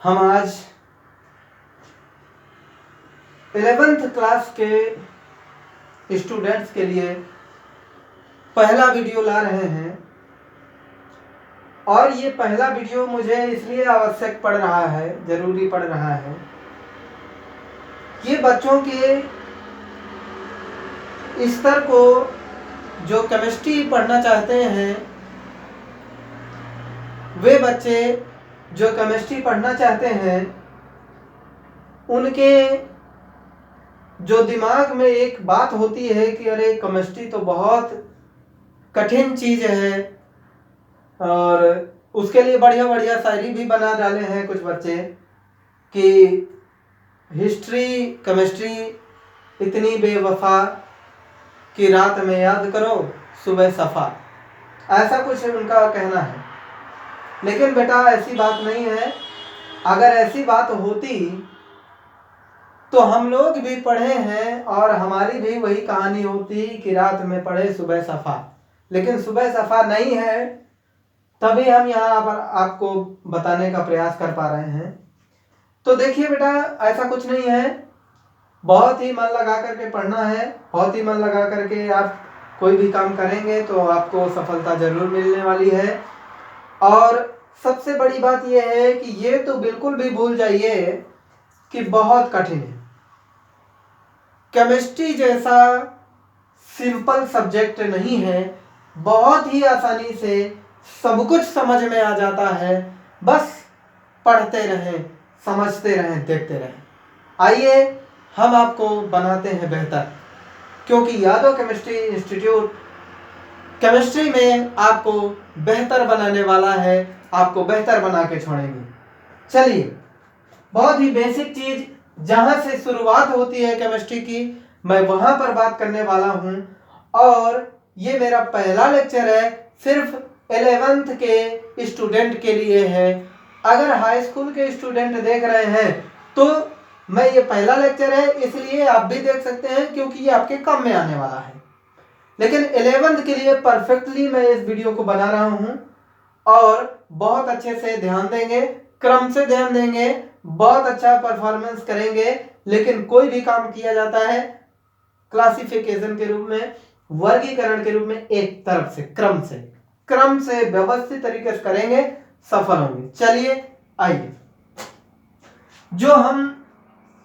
हम आज 11th class के स्टूडेंट्स के लिए पहला वीडियो ला रहे हैं और ये पहला वीडियो मुझे इसलिए आवश्यक पड़ रहा है, जरूरी पड़ रहा है। ये बच्चों के स्तर को जो केमिस्ट्री पढ़ना चाहते हैं, वे बच्चे जो केमिस्ट्री पढ़ना चाहते हैं उनके जो दिमाग में एक बात होती है कि अरे केमिस्ट्री तो बहुत कठिन चीज़ है, और उसके लिए बढ़िया बढ़िया शायरी भी बना डाले हैं कुछ बच्चे कि हिस्ट्री केमिस्ट्री इतनी बेवफा कि रात में याद करो सुबह सफ़ा, ऐसा कुछ उनका कहना है। लेकिन बेटा ऐसी बात नहीं है। अगर ऐसी बात होती तो हम लोग भी पढ़े हैं और हमारी भी वही कहानी होती कि रात में पढ़े सुबह सफ़ा, लेकिन सुबह सफ़ा नहीं है, तभी हम यहाँ पर आपको बताने का प्रयास कर पा रहे हैं। तो देखिए बेटा, ऐसा कुछ नहीं है। बहुत ही मन लगा करके पढ़ना है, बहुत ही मन लगा करके आप कोई भी काम करेंगे तो आपको सफलता जरूर मिलने वाली है। और सबसे बड़ी बात यह है कि ये तो बिल्कुल भी भूल जाइए कि बहुत कठिन है। केमिस्ट्री जैसा सिंपल सब्जेक्ट नहीं है, बहुत ही आसानी से सब कुछ समझ में आ जाता है। बस पढ़ते रहें, समझते रहें, देखते रहें। आइए हम आपको बनाते हैं बेहतर, क्योंकि यादव केमिस्ट्री इंस्टीट्यूट केमिस्ट्री में आपको बेहतर बनाने वाला है, आपको बेहतर बना के छोड़ेंगे। चलिए, बहुत ही बेसिक चीज जहां से शुरुआत होती है केमिस्ट्री की, मैं वहां पर बात करने वाला हूं। और ये मेरा पहला लेक्चर है, सिर्फ 11th के स्टूडेंट के लिए है। अगर हाई स्कूल के स्टूडेंट देख रहे हैं तो मैं ये पहला लेक्चर है, इसलिए आप भी देख सकते हैं क्योंकि ये आपके काम में आने वाला है। लेकिन 11th के लिए परफेक्टली मैं इस वीडियो को बना रहा हूं और बहुत अच्छे से ध्यान देंगे, क्रम से ध्यान देंगे, बहुत अच्छा परफॉर्मेंस करेंगे। लेकिन कोई भी काम किया जाता है क्लासिफिकेशन के रूप में, वर्गीकरण के रूप में, एक तरफ से क्रम से व्यवस्थित तरीके से करेंगे, सफल होंगे। चलिए आइए, जो हम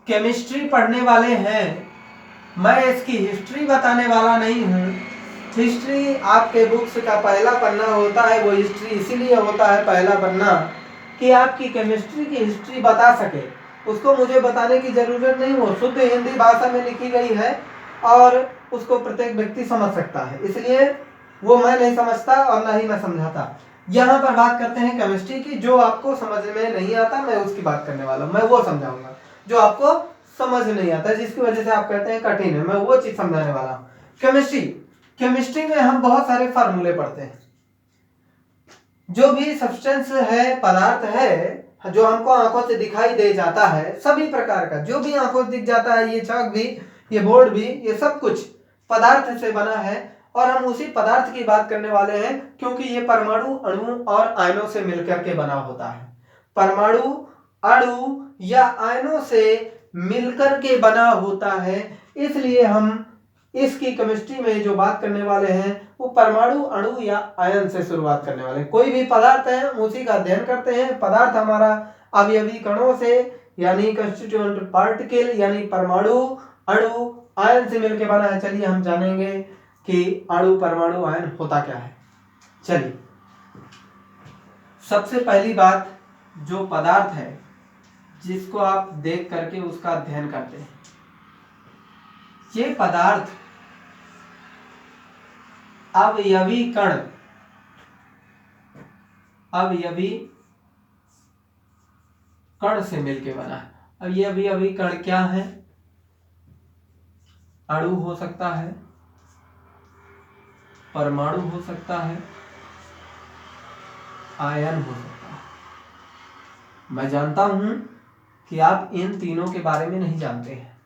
केमिस्ट्री पढ़ने वाले हैं, मैं इसकी हिस्ट्री बताने वाला नहीं हूँ। हिस्ट्री आपके बुक्स का पहला पन्ना होता है, वो हिस्ट्री इसीलिए होता है पहला पन्ना कि आपकी केमिस्ट्री की हिस्ट्री बता सके। उसको मुझे बताने की जरूरत नहीं, वो शुद्ध हिंदी भाषा में लिखी गई है और उसको प्रत्येक व्यक्ति समझ सकता है, इसलिए वो मैं नहीं समझता और ना ही मैं समझाता। यहाँ पर बात करते हैं केमिस्ट्री की। जो आपको समझ में नहीं आता मैं उसकी बात करने वाला हूँ, मैं वो समझाऊंगा जो आपको समझ नहीं आता, जिसकी वजह से आप कहते हैं कठिन है, मैं वो चीज समझाने वाला हूँ। केमिस्ट्री में हम बहुत सारे फार्मूले पढ़ते हैं। जो भी सब्सटेंस है, पदार्थ है, जो हमको आंखों से दिखाई दे जाता है, सभी प्रकार का जो भी आंखों से दिख जाता है, ये चाक भी, ये बोर्ड भी, ये सब कुछ पदार्थ से बना है। और हम उसी पदार्थ की बात करने वाले हैं क्योंकि ये परमाणु, अणु और आयनों से मिलकर के बना होता है। परमाणु, अणु या आयनों से मिलकर के बना होता है, इसलिए हम इसकी केमिस्ट्री में जो बात करने वाले हैं वो परमाणु, अणु या आयन से शुरुआत करने वाले हैं। कोई भी पदार्थ है हम उसी का अध्ययन करते हैं। पदार्थ हमारा अवयवी कणों से यानी कंस्टिट्यूएंट पार्टिकल यानी परमाणु, अणु, आयन से मिलकर बना है। चलिए हम जानेंगे कि अणु, परमाणु, आयन होता क्या है। चलिए, सबसे पहली बात, जो पदार्थ है जिसको आप देख करके उसका अध्ययन करते हैं, ये पदार्थ अवयवी कण, अवयवी कण से मिलके बना है। अब ये अवयवी कण क्या है? अणु हो सकता है, परमाणु हो सकता है, आयन हो सकता है। मैं जानता हूं कि आप इन तीनों के बारे में नहीं जानते हैं,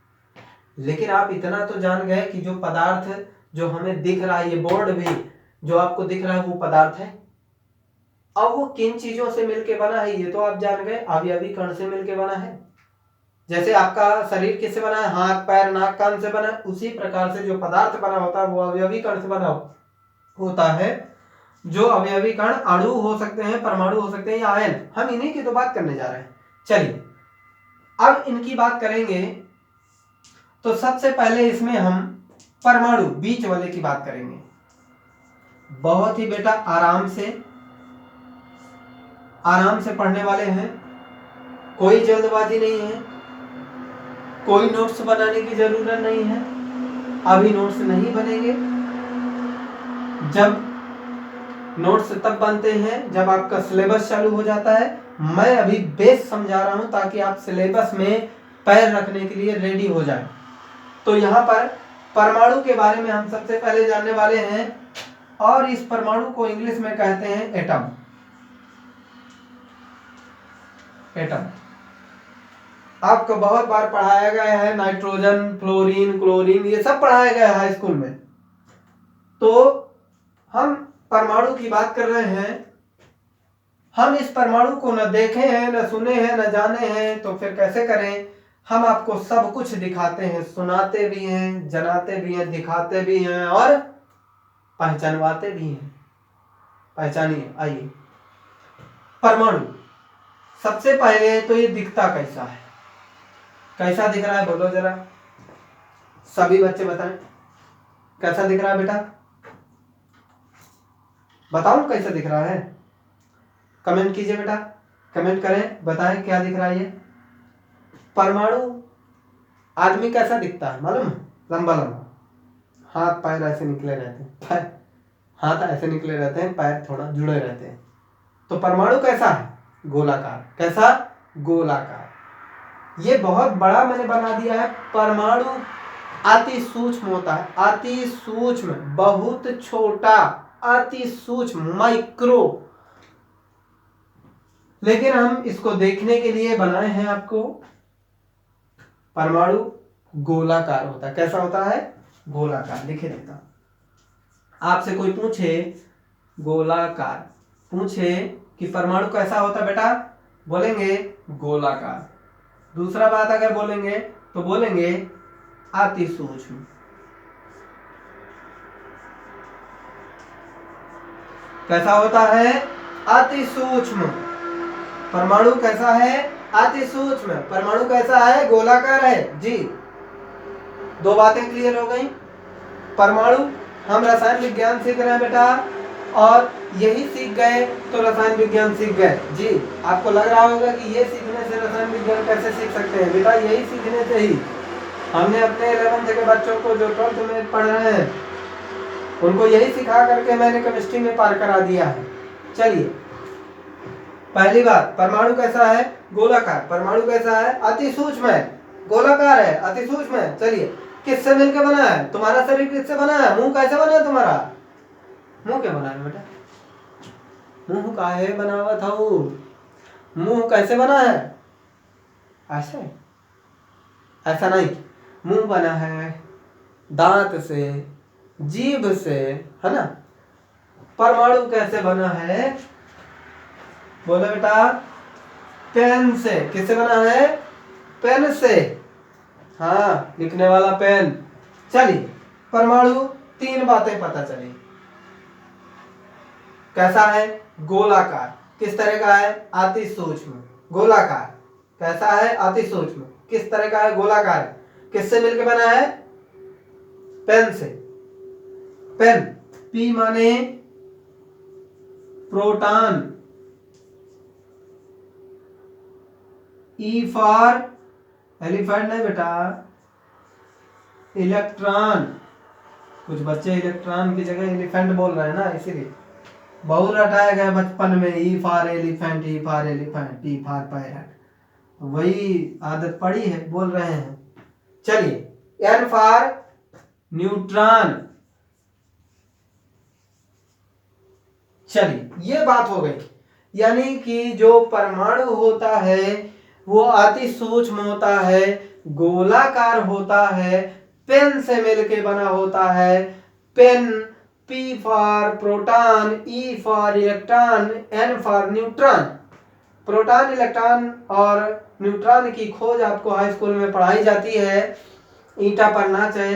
लेकिन आप इतना तो जान गए कि जो पदार्थ जो हमें दिख रहा है, ये बोर्ड भी जो आपको दिख रहा है वो पदार्थ है। अब वो किन चीजों से मिलके बना है ये तो आप जान गए, अवयवी कण से मिलके बना है। जैसे आपका शरीर किससे बना है, हाथ पैर नाक कान से बना है, उसी प्रकार से जो पदार्थ बना होता है वो अवयवी कण से बना होता है। जो अवयवी कण अणु हो सकते हैं, परमाणु हो सकते हैं या आयन, हम इन्हीं की तो बात करने जा रहे हैं। चलिए अब इनकी बात करेंगे तो सबसे पहले इसमें हम परमाणु बीच वाले की बात करेंगे। बहुत ही बेटा आराम से पढ़ने वाले हैं, कोई जल्दबाजी नहीं है, कोई नोट्स बनाने की जरूरत नहीं है। अभी नोट्स नहीं बनेंगे, जब नोट्स तब बनते हैं जब आपका सिलेबस चालू हो जाता है। मैं अभी बेस समझा रहा हूं ताकि आप सिलेबस में पैर रखने के लिए रेडी हो जाए। तो यहाँ पर परमाणु के बारे में हम सबसे पहले जानने वाले हैं, और इस परमाणु को इंग्लिश में कहते हैं एटम। एटम आपको बहुत बार पढ़ाया गया है, नाइट्रोजन, फ्लोरीन, क्लोरीन, ये सब पढ़ाया गया है स्कूल में। तो हम परमाणु की बात कर रहे हैं। हम इस परमाणु को न देखे हैं, न सुने हैं, न जाने हैं, तो फिर कैसे करें। हम आपको सब कुछ दिखाते हैं, सुनाते भी हैं, जनाते भी हैं, दिखाते भी हैं और पहचानवाते भी हैं। पहचानिए, आइए। परमाणु सबसे पहले तो ये दिखता कैसा है, कैसा दिख रहा है बोलो जरा, सभी बच्चे बताएं कैसा दिख रहा है बेटा, बताओ कैसा दिख रहा है, कमेंट कीजिए बेटा, कमेंट करें, बताएं क्या दिख रहा है ये परमाणु। आदमी कैसा दिखता है मालूम, लंबा लंबा, हाथ पैर ऐसे निकले रहते हैं, हाथ ऐसे निकले रहते हैं, पैर थोड़ा जुड़े रहते हैं। तो परमाणु कैसा है, गोलाकार। कैसा, गोलाकार। ये बहुत बड़ा मैंने बना दिया है। परमाणु अति सूक्ष्म होता है, अति सूक्ष्म, बहुत छोटा, अति सूक्ष्म, माइक्रो। लेकिन हम इसको देखने के लिए बनाए हैं आपको। परमाणु गोलाकार होता है। कैसा होता है, गोलाकार। लिखे देता, आपसे कोई पूछे गोलाकार, पूछे कि परमाणु कैसा होता है बेटा, बोलेंगे गोलाकार। दूसरा बात अगर बोलेंगे तो बोलेंगे अति सूक्ष्म। कैसा होता है, अति सूक्ष्म। परमाणु कैसा है, अति सूक्ष्म। परमाणु कैसा है, गोलाकार है जी। दो बातें क्लियर हो गई। परमाणु, हम रसायन विज्ञान सीख रहे हैं बेटा, और यही सीख गए तो रसायन विज्ञान सीख गए जी। आपको लग रहा होगा कि ये सीखने से रसायन विज्ञान कैसे सीख सकते हैं, बेटा यही सीखने से ही। हमने अपने 11th के बच्चों को जो 12th में पढ़ रहे हैं उनको यही सिखा करके मैंने केमिस्ट्री में पार करा दिया है। चलिए, पहली बात, परमाणु कैसा है, गोलाकार। परमाणु कैसा है, अति सूक्ष्म है, गोलाकार है, अति सूक्ष्म है। चलिए, किससे मिलकर बना है, तुम्हारा शरीर किससे बना है, मुंह कैसे बना है तुम्हारा, मुंह क्या बना है बेटा, मुंह काहे बनावा था, मुंह कैसे बना है, ऐसे, ऐसा नहीं, मुंह बना है दांत से, जीभ से, है ना। परमाणु कैसे बना है, बोलो बेटा, पेन से। किससे बना है, पेन से, हाँ, लिखने वाला पेन। चलिए, परमाणु तीन बातें पता चली। कैसा है, गोलाकार। किस तरह का है, अति सूक्ष्म। गोलाकार कैसा है, अति सूक्ष्म। किस तरह का है, गोलाकार। किससे मिलकर बना है, पेन से। पेन, पी माने प्रोटॉन, ई फॉर एलिफेंट नहीं बेटा, इलेक्ट्रॉन। कुछ बच्चे इलेक्ट्रॉन की जगह एलिफेंट बोल रहे हैं ना, इसीलिए बहुत रटाया गया बचपन में, E for elephant, E for elephant, T for parrot, वही आदत पड़ी है, बोल रहे हैं। चलिए, एन फॉर न्यूट्रॉन। चलिए, ये बात हो गई। यानी कि जो परमाणु होता है वो अति सूक्ष्म होता है, गोलाकार होता है, पेन से मिलके बना होता है। Pen P for proton, E for electron, N for neutron. Proton, electron और न्यूट्रॉन की खोज आपको हाई स्कूल में पढ़ाई जाती है। ईटा पर नाच है।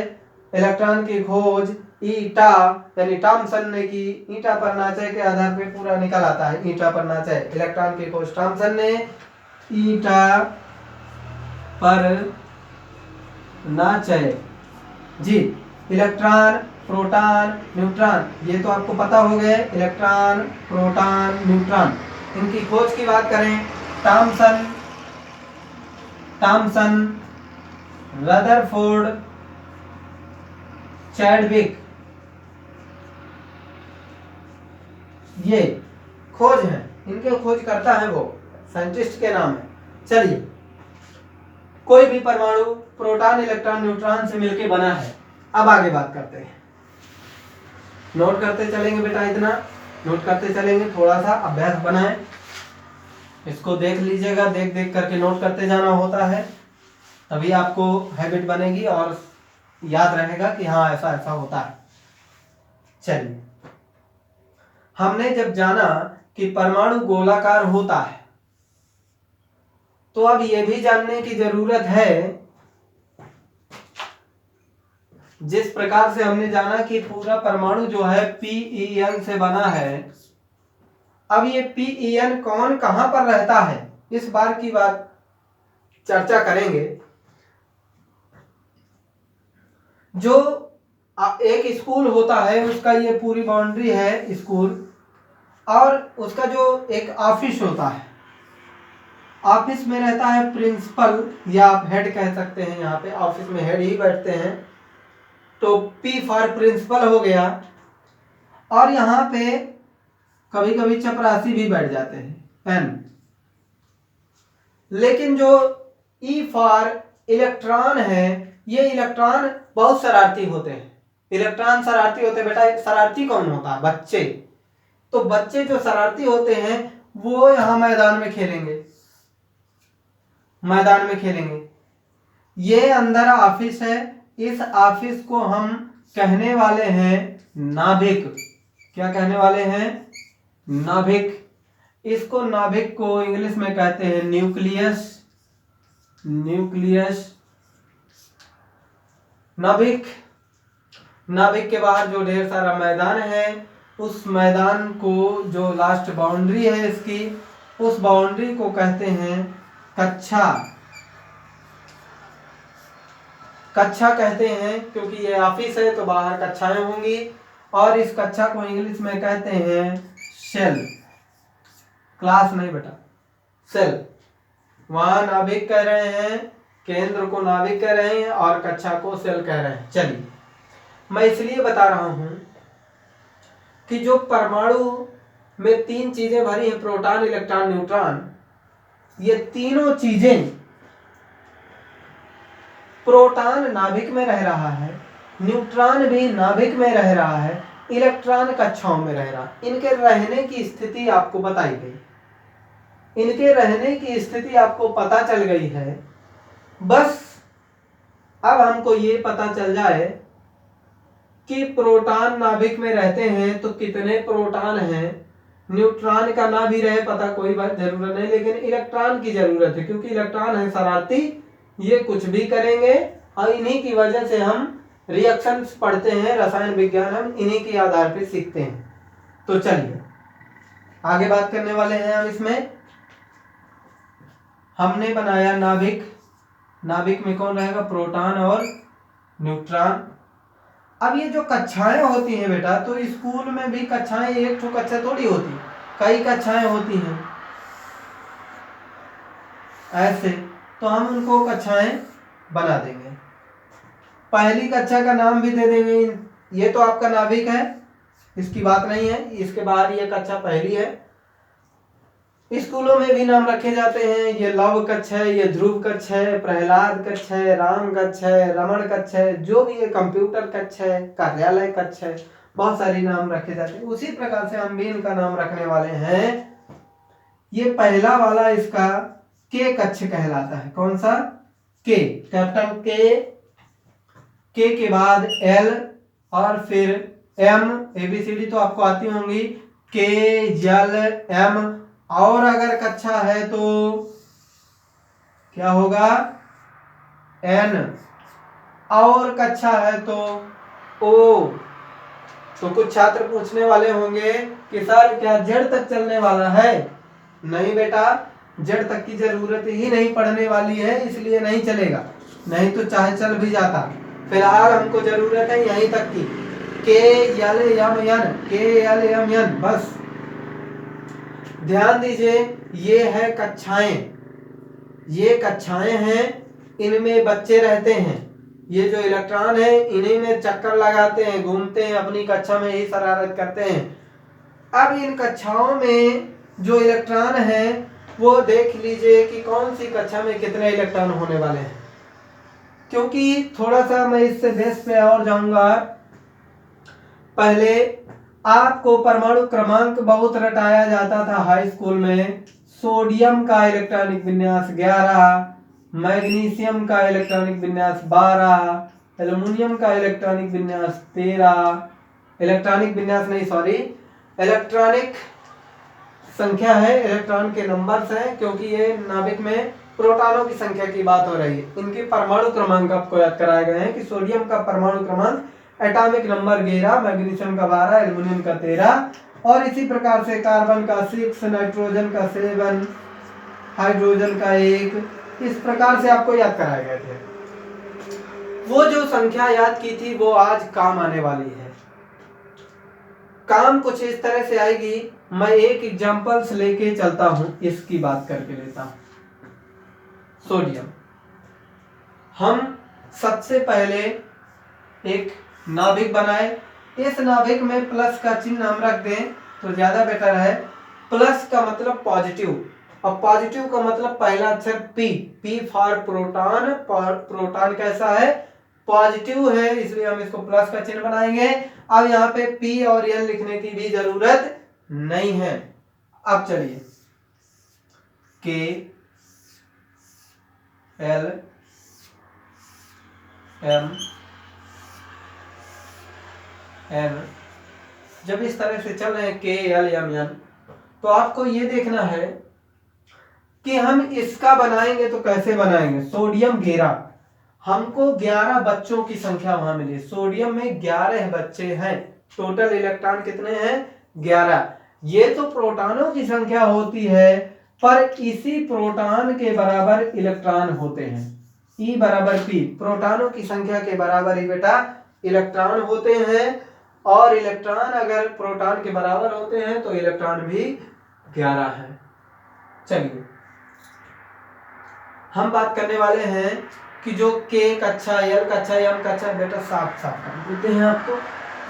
इलेक्ट्रॉन की खोज ईटा यानी टॉमसन ने की। ईटा पर नाचे के आधार पे पूरा निकल आता है। ईटा पर नाचे इलेक्ट्रॉन की खोज टॉमसन ने। ईटा पर नाचे जी। इलेक्ट्रॉन, प्रोटॉन, न्यूट्रॉन, ये तो आपको पता हो गए। इलेक्ट्रॉन, प्रोटॉन, न्यूट्रॉन, इनकी खोज की बात करें, टॉमसन, रदरफोर्ड, चैडविक, ये खोज है। इनके खोज करता है वो साइंटिस्ट के नाम है। चलिए, कोई भी परमाणु प्रोटॉन, इलेक्ट्रॉन, न्यूट्रॉन से मिलकर बना है। अब आगे बात करते हैं। नोट करते चलेंगे बेटा, इतना नोट करते चलेंगे, थोड़ा सा अभ्यास बनाएं। इसको देख लीजिएगा, देख देख करके नोट करते जाना होता है, तभी आपको हैबिट बनेगी और याद रहेगा कि हाँ ऐसा ऐसा होता है। चलिए, हमने जब जाना कि परमाणु गोलाकार होता है, तो अब यह भी जानने की जरूरत है, जिस प्रकार से हमने जाना कि पूरा परमाणु जो है PEN से बना है, अब ये PEN कौन कहां पर रहता है, इस बार की बात चर्चा करेंगे। जो एक स्कूल होता है, उसका ये पूरी बाउंड्री है स्कूल, और उसका जो एक ऑफिस होता है, ऑफिस में रहता है प्रिंसिपल, या आप हेड कह सकते हैं। यहाँ पे ऑफिस में हेड ही बैठते हैं, तो P फॉर प्रिंसिपल हो गया। और यहाँ पे कभी कभी चपरासी भी बैठ जाते हैं, N। लेकिन जो E फॉर इलेक्ट्रॉन है, ये इलेक्ट्रॉन बहुत शरारती होते हैं। इलेक्ट्रॉन शरारती होते हैं बेटा। शरारती कौन होता है? बच्चे। तो बच्चे जो शरारती होते हैं वो यहाँ मैदान में खेलेंगे, मैदान में खेलेंगे। ये अंदर ऑफिस है, इस ऑफिस को हम कहने वाले हैं नाभिक। क्या कहने वाले हैं? नाभिक। इसको नाभिक को इंग्लिश में कहते हैं न्यूक्लियस। न्यूक्लियस, नाभिक। नाभिक के बाहर जो ढेर सारा मैदान है, उस मैदान को जो लास्ट बाउंड्री है इसकी, उस बाउंड्री को कहते हैं कक्षा। कक्षा कहते हैं क्योंकि ये ऑफिस है तो बाहर कक्षाएं होंगी, और इस कक्षा को इंग्लिश में कहते हैं सेल। क्लास नहीं बेटा, सेल। वहां नाभिक कह रहे हैं, केंद्र को नाभिक कह रहे हैं और कक्षा को सेल कह रहे हैं। चलिए, मैं इसलिए बता रहा हूं कि जो परमाणु में तीन चीजें भरी हैं, प्रोटॉन, इलेक्ट्रॉन, न्यूट्रॉन, ये तीनों चीजें, प्रोटॉन नाभिक में रह रहा है, न्यूट्रॉन भी नाभिक में रह रहा है, इलेक्ट्रॉन कक्षाओं में रह रहा है। इनके रहने की स्थिति आपको बताई गई, इनके रहने की स्थिति आपको पता चल गई है। बस अब हमको ये पता चल जाए कि प्रोटॉन नाभिक में रहते हैं तो कितने प्रोटॉन हैं। न्यूट्रॉन का ना भी रहे पता, कोई बात जरूरत नहीं, लेकिन इलेक्ट्रॉन की जरूरत है, क्योंकि इलेक्ट्रॉन है शरारती, ये कुछ भी करेंगे, और इन्हीं की वजह से हम रिएक्शंस पढ़ते हैं, रसायन विज्ञान हम इन्हीं के आधार पर सीखते हैं। तो चलिए आगे बात करने वाले हैं हम इसमें। हमने बनाया नाभिक। नाभिक में कौन रहेगा? प्रोटॉन और न्यूट्रॉन। अब ये जो कक्षाएं होती हैं बेटा, तो स्कूल में भी कक्षाएं एक तो कक्षा थोड़ी होती, कई कक्षाएं होती हैं ऐसे, तो हम उनको कक्षाएं बना देंगे। पहली कक्षा का नाम भी दे देंगे। ये तो आपका नाभिक है, इसकी बात नहीं है, इसके बाहर ये कक्षा पहली है। स्कूलों में भी नाम रखे जाते हैं, ये लव कक्ष है, ये ध्रुव कक्ष है, प्रहलाद कक्ष है, राम कक्ष है, रमण कक्ष है, जो भी ये कंप्यूटर कक्ष है, कार्यालय कक्ष है, बहुत सारी नाम रखे जाते हैं। उसी प्रकार से हम भी इनका नाम रखने वाले हैं। ये पहला वाला इसका के कक्ष कहलाता है। कौन सा? के, कैपिटल के के बाद एल और फिर एम, ABCD तो आपको आती होंगी, के, एल, एम, और अगर कक्षा है तो क्या होगा, एन, और कक्षा है तो ओ। तो कुछ छात्र पूछने वाले होंगे कि सर क्या जेड तक चलने वाला है? नहीं बेटा, जेड तक की जरूरत ही नहीं पड़ने वाली है, इसलिए नहीं चलेगा, नहीं तो चाहे चल भी जाता। फिलहाल हमको जरूरत है यहीं तक की, के एल एम एन, के एल एम एन, बस। ध्यान दीजिए, ये है कक्षाएं, ये कक्षाएं हैं, इनमें बच्चे रहते हैं। ये जो इलेक्ट्रॉन है इन्हीं में चक्कर लगाते हैं, घूमते हैं, अपनी कक्षा में ही शरारत करते हैं। अब इन कक्षाओं में जो इलेक्ट्रॉन है वो देख लीजिए कि कौन सी कक्षा में कितने इलेक्ट्रॉन होने वाले हैं, क्योंकि थोड़ा सा मैं इससे बेस पे और जाऊंगा। पहले आपको परमाणु क्रमांक बहुत रटाया जाता था हाई स्कूल में। सोडियम का इलेक्ट्रॉनिक विन्यास 11, मैग्नीशियम का इलेक्ट्रॉनिक विन्यास 12, एल्युमिनियम का इलेक्ट्रॉनिक विन्यास 13, इलेक्ट्रॉनिक विन्यास नहीं, सॉरी, इलेक्ट्रॉनिक संख्या है, इलेक्ट्रॉन के नंबर्स हैं, क्योंकि ये नाभिक में प्रोटॉनों की संख्या की बात हो रही है। इनके परमाणु क्रमांक आपको याद कराए गए हैं कि सोडियम का परमाणु क्रमांक एटॉमिक नंबर 11, मैग्नीशियम का 12, एल्युमिनियम का 13, और इसी प्रकार से कार्बन का 6, नाइट्रोजन का 7, हाइड्रोजन का 1, इस प्रकार से आपको याद कराए गए थे। वो जो संख्या याद की थी वो आज काम आने वाली है। काम कुछ इस तरह से आएगी, मैं एक एग्जांपल्स लेके चलता हूं, इसकी बात करके लेता हूं। सोडियम, हम सबसे पहले एक नाभिक बनाए, इस नाभिक में प्लस का चिन्ह हम रख दें तो ज्यादा बेटर है। प्लस का मतलब पॉजिटिव, और पॉजिटिव का मतलब पहला अक्षर P, P for proton, proton कैसा है, पॉजिटिव है, इसलिए हम इसको प्लस का चिन्ह बनाएंगे। अब यहाँ पे पी और एल लिखने की भी जरूरत नहीं है। अब चलिए, के एल एम एन, जब इस तरह से चल रहे हैं के एल एम एन, तो आपको ये देखना है कि हम इसका बनाएंगे तो कैसे बनाएंगे। सोडियम 11, हमको 11 बच्चों की संख्या वहां मिली, सोडियम में 11 बच्चे हैं, टोटल इलेक्ट्रॉन कितने हैं, 11। ये तो प्रोटॉनों की संख्या होती है, पर इसी प्रोटॉन के बराबर इलेक्ट्रॉन होते हैं। E बराबर P, प्रोटॉनों की संख्या के बराबर ही बेटा इलेक्ट्रॉन होते हैं, और इलेक्ट्रॉन अगर प्रोटॉन के बराबर होते हैं तो इलेक्ट्रॉन भी 11 है। चलिए, हम बात करने वाले हैं कि जो के कक्षा, एल कक्षा, एम कक्षा, बेटा साफ साफ देते हैं, आपको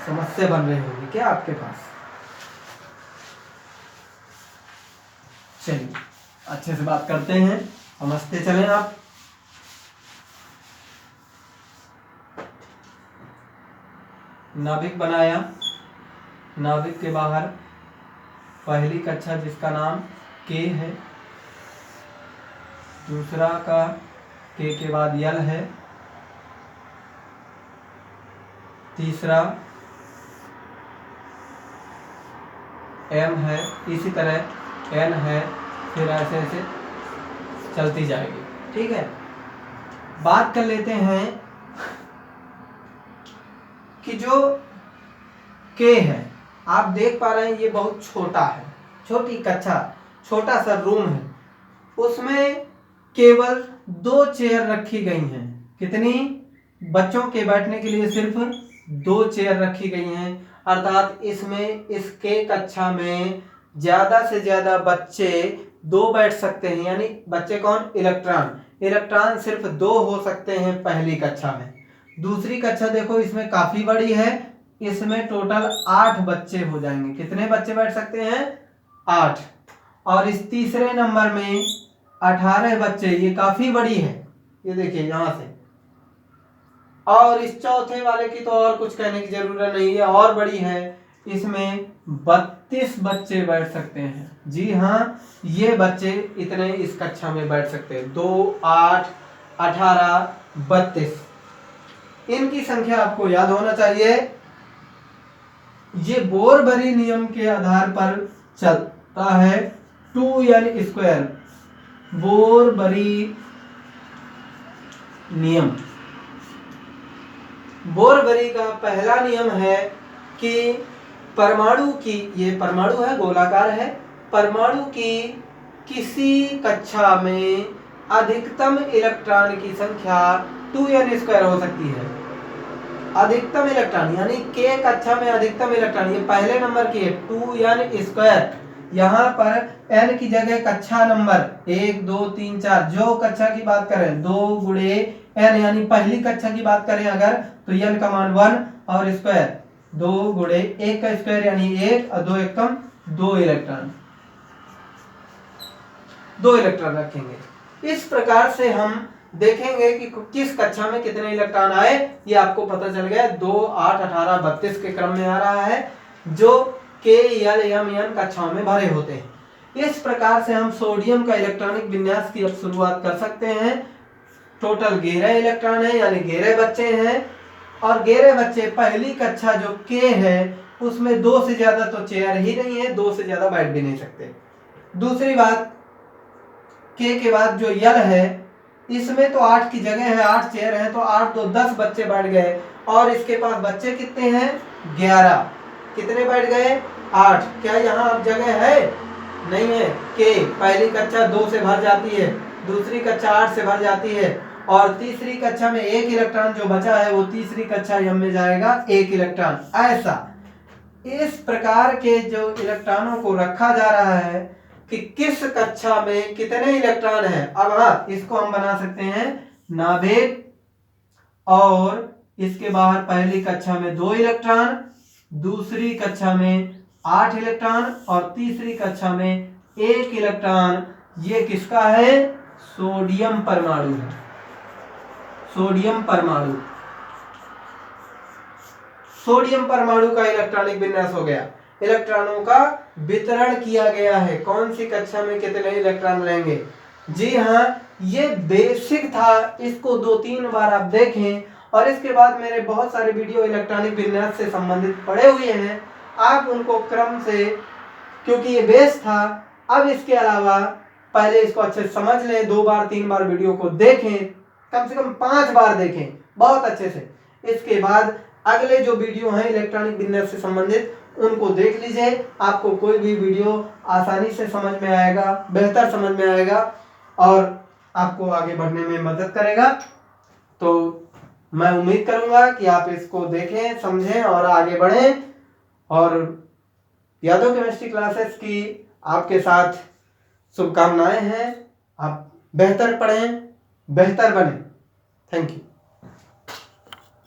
समस्या बन रही होगी क्या आपके पास। चलिए अच्छे से बात करते हैं, समझते चलें आप। नाभिक बनाया, नाभिक के बाहर पहली कक्षा जिसका नाम के है, दूसरा का के बाद यल है, तीसरा एम है, इसी तरह एन है, फिर ऐसे ऐसे चलती जाएगी। ठीक है, बात कर लेते हैं कि जो के है, आप देख पा रहे हैं ये बहुत छोटा है, छोटी कक्षा, छोटा सा रूम है, उसमें केवल 2 चेयर रखी गई हैं। कितनी? बच्चों के बैठने के लिए सिर्फ 2 चेयर रखी गई हैं, अर्थात इसमें इसके कक्षा में ज्यादा से ज्यादा बच्चे 2 बैठ सकते हैं। यानी बच्चे कौन? इलेक्ट्रॉन, इलेक्ट्रॉन सिर्फ 2 हो सकते हैं पहली कक्षा में। दूसरी कक्षा देखो इसमें काफी बड़ी है, इसमें टोटल 8 बच्चे हो जाएंगे। कितने बच्चे बैठ सकते हैं? 8। और इस तीसरे नंबर में 18 बच्चे, ये काफी बड़ी है, ये देखिए यहां से। और इस चौथे वाले की तो और कुछ कहने की जरूरत नहीं है, और बड़ी है, इसमें 32 बच्चे बैठ सकते हैं। जी हाँ, ये बच्चे इतने इस कक्षा में बैठ सकते हैं, 2, 8, 18, 32। इनकी संख्या आपको याद होना चाहिए। ये बोरबरी नियम के आधार पर चलता है। 2n²। बोरबरी नियम। बोरबरी का पहला नियम है कि परमाणु की, ये परमाणु है, गोलाकार है, परमाणु की किसी कक्षा में अधिकतम इलेक्ट्रॉन की संख्या 2n² हो सकती है। अधिकतम इलेक्ट्रॉन यानी के कक्षा में अधिकतम इलेक्ट्रॉन, ये पहले नंबर की है 2n²। यहाँ पर n की जगह कक्षा नंबर 1 2 3 4, जो कक्षा की बात करें 2 गुणे n, यानी पहली कक्षा की बात करें अगर तो n का मान 1 और स्क्वायर 2 गुणे 1 का स्क्वायर यानी 1 और 2 एकम 2 इलेक्ट्रॉन रखेंगे। इस प्रकार से हम देखेंगे कि किस कक्षा में कितने इलेक्ट्रॉन आए। ये आपको पता चल गया 2 8 18 32 के क्रम में आ रहा है, जो K L M N कक्षाओं में भरे होते हैं। इस प्रकार से हम सोडियम का इलेक्ट्रॉनिक विन्यास की अब शुरुआत कर सकते हैं। टोटल 11 इलेक्ट्रॉन है यानी 11 बच्चे हैं, और 11 बच्चे पहली कक्षा जो K है उसमें 2 से ज्यादा तो चेयर ही नहीं है, 2 से ज्यादा बैठ भी नहीं सकते। दूसरी बात, K के बाद जो L है इसमें तो 8 की जगह है, 8 चेयर है, तो 8 2 10 बच्चे बैठ गए, और इसके पास बच्चे कितने हैं 11। कितने बैठ गए 8। क्या यहाँ अब जगह है? नहीं है। K पहली कक्षा 2 से भर जाती है, दूसरी कक्षा 8 से भर जाती है, और तीसरी कक्षा में 1 इलेक्ट्रॉन जो बचा है वो तीसरी कक्षा M में जाएगा 1 इलेक्ट्रॉन। ऐसा इस प्रकार के जो इलेक्ट्रॉनों को रखा जा रहा है कि किस कक्षा में कितने इलेक्ट्रॉन हैं। अब हाँ, इसको हम बना सकते हैं नाभिक, और इसके बाहर पहली कक्षा में 2 इलेक्ट्रॉन, दूसरी कक्षा में 8 इलेक्ट्रॉन, और तीसरी कक्षा में 1 इलेक्ट्रॉन। ये किसका है? सोडियम परमाणु है। सोडियम परमाणु। सोडियम परमाणु का इलेक्ट्रॉनिक विन्यास हो गया। इलेक्ट्रॉनों का वितरण किया गया है, कौन सी कक्षा में कितने इलेक्ट्रॉन लेंगे। जी हाँ, ये बेसिक था, इसको 2-3 बार आप देखें, और इसके बाद मेरे बहुत सारे वीडियो इलेक्ट्रॉनिक विन्यास से संबंधित पड़े हुए हैं, आप उनको क्रम से, क्योंकि ये बेस था। अब इसके अलावा पहले इसको अच्छे से समझ लें, 2 बार 3 बार वीडियो को देखें, कम से कम 5 बार देखें बहुत अच्छे से। इसके बाद अगले जो वीडियो हैं इलेक्ट्रॉनिक विन्यास से संबंधित, उनको देख लीजिए। आपको कोई भी वीडियो आसानी से समझ में आएगा, बेहतर समझ में आएगा, और आपको आगे बढ़ने में मदद करेगा। तो मैं उम्मीद करूंगा कि आप इसको देखें, समझें और आगे बढ़ें। और यादव केमिस्ट्री क्लासेस की आपके साथ शुभकामनाएं हैं। आप बेहतर पढ़ें, बेहतर बने। Thank you.